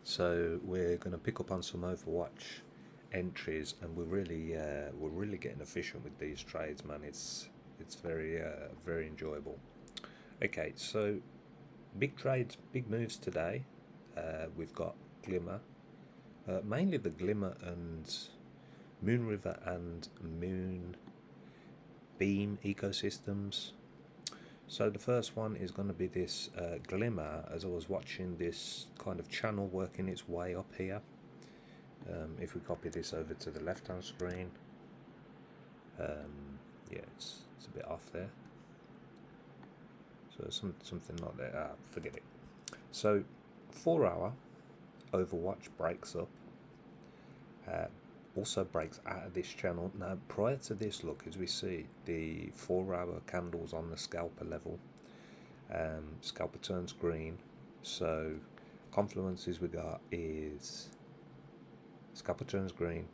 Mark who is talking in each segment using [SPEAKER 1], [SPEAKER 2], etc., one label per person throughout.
[SPEAKER 1] So we're going to pick up on some Overwatch entries, and we're really getting efficient with these trades, man. It's very enjoyable. Okay, so big trades, big moves today. We've got Glimmer, mainly the Glimmer and Moon River and Moon Beam ecosystems. So the first one is going to be this Glimmer, as I was watching this kind of channel working its way up here. If we copy this over to the left hand screen, yeah, it's a bit off there. So something like that. Forget it. So 4 hour Overwatch breaks up. Also breaks out of this channel. Now prior to this, look, as we see the 4 hour candles on the scalper level. Scalper turns green. So confluences we got is scalper turns green,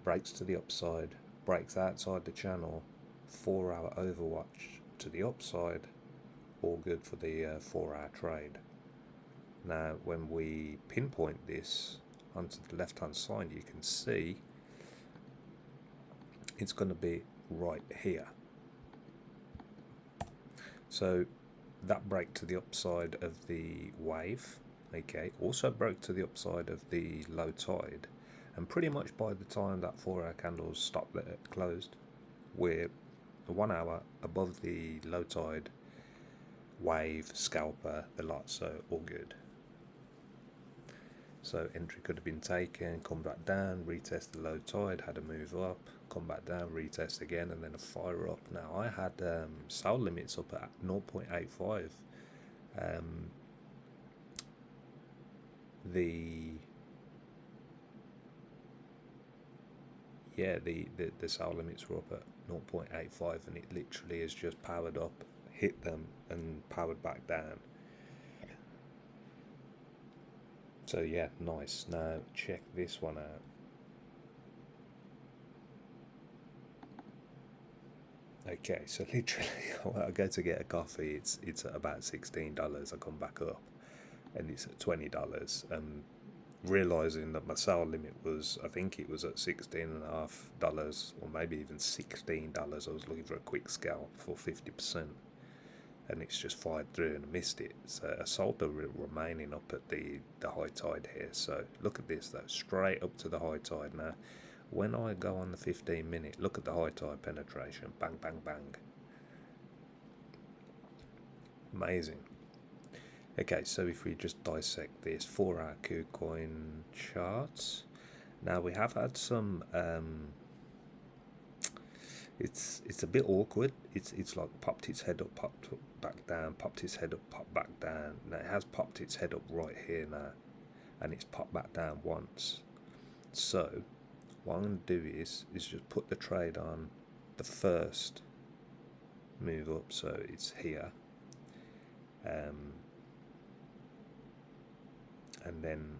[SPEAKER 1] breaks to the upside, breaks outside the channel, 4 hour Overwatch to the upside, all good for the 4 hour trade. Now when we pinpoint this onto the left hand side, you can see it's going to be right here. So that break to the upside of the wave, okay, also broke to the upside of the low tide, and pretty much by the time that 4 hour candles stopped there, closed, we're 1 hour above the low tide, wave, scalper, the lot, so all good. So entry could have been taken, come back down, retest the low tide, had a move up, come back down, retest again, and then a fire up. Now I had sell limits up at 0.85. The sell limits were up at 0.85, and it literally has just powered up, hit them, and powered back down. So yeah, nice. Now check this one out. Okay, so literally, when I go to get a coffee, it's at about $16. I come back up, and it's at $20. Realizing that my sale limit was, I think it was at $16.50, or maybe even $16. I was looking for a quick scalp for 50%, and it's just fired through, and I missed it. So I sold the remaining up at the high tide here. So look at this though, straight up to the high tide. Now when I go on the 15-minute, look at the high tide penetration, bang bang bang, amazing. Okay, so if we just dissect this 4 hour KuCoin charts, now we have had some it's a bit awkward. It's like popped its head up, popped back down, popped its head up, popped back down. Now it has popped its head up right here now, and it's popped back down once. So what I'm going to do is just put the trade on the first move up, so it's here, and then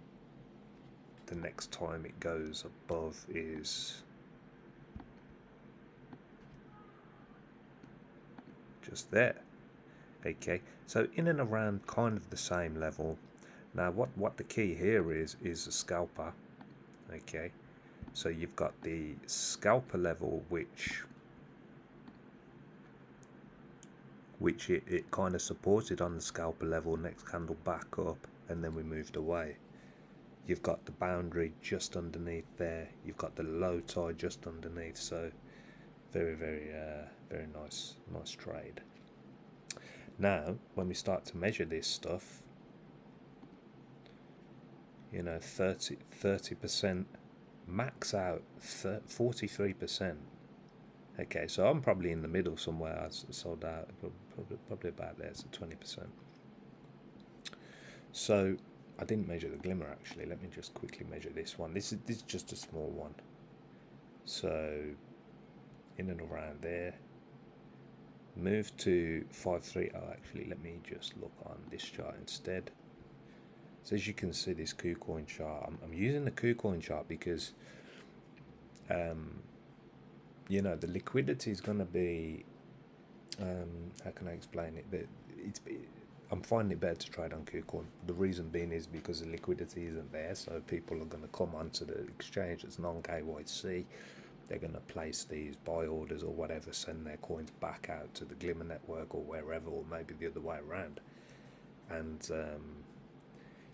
[SPEAKER 1] the next time it goes above is just there. Okay, so in and around kind of the same level. Now what the key here is a scalper. Okay, so you've got the scalper level, which it kind of supported on the scalper level, next candle back up, and then we moved away. You've got the boundary just underneath there, you've got the low tide just underneath, so very nice trade. Now when we start to measure this stuff, you know, 30% max out, 43%. Okay, so I'm probably in the middle somewhere. I sold out probably about there, so 20%. So I didn't measure the Glimmer actually. Let me just quickly measure this one. This is just a small one. So in and around there. Move to 5.3. Oh, actually, let me just look on this chart instead. So as you can see, this KuCoin chart, I'm using the KuCoin chart because you know, the liquidity is going to be how can I explain it, that I'm finding it better to trade on KuCoin. The reason being is because the liquidity isn't there, so people are going to come onto the exchange that's non-KYC. They're going to place these buy orders or whatever, send their coins back out to the GLMR network or wherever, or maybe the other way around. And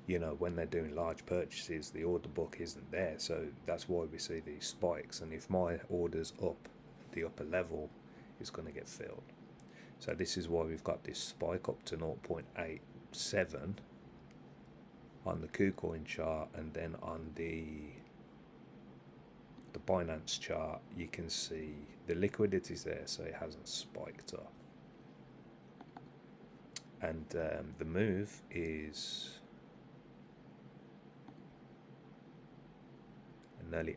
[SPEAKER 1] you know, when they're doing large purchases, the order book isn't there, so that's why we see these spikes. And if my order's up at the upper level, it's going to get filled. So this is why we've got this spike up to 0.87 on the KuCoin chart, and then on the Binance chart you can see the liquidity's there, so it hasn't spiked up. And the move is nearly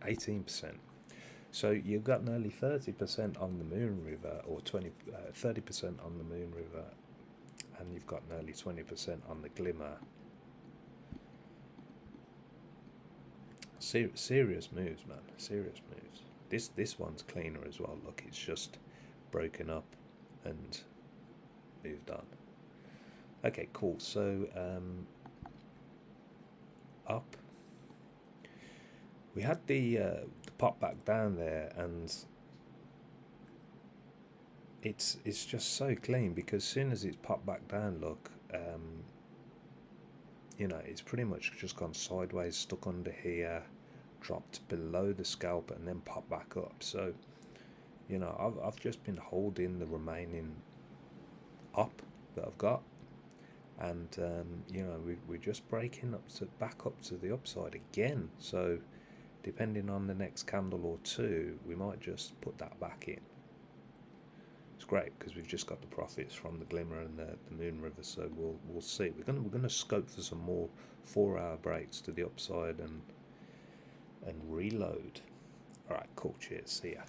[SPEAKER 1] 18%. So you've got nearly 30% on the Moon River, or 30% on the Moon River, and you've got nearly 20% on the GLMR. Serious moves, man. Serious moves. This one's cleaner as well. Look, it's just broken up and moved on. Okay, cool. So up. We had the pop back down there, and it's just so clean, because as soon as it's popped back down, look, you know, it's pretty much just gone sideways, stuck under here, dropped below the scalp, and then popped back up. So, you know, I've just been holding the remaining up that I've got, and you know, we're just breaking back up to the upside again. So depending on the next candle or two, we might just put that back in. It's great because we've just got the profits from the GLMR and the Moon River, so we'll see. We're gonna scope for some more 4-hour breaks to the upside and reload. All right, cool. Cheers. See ya.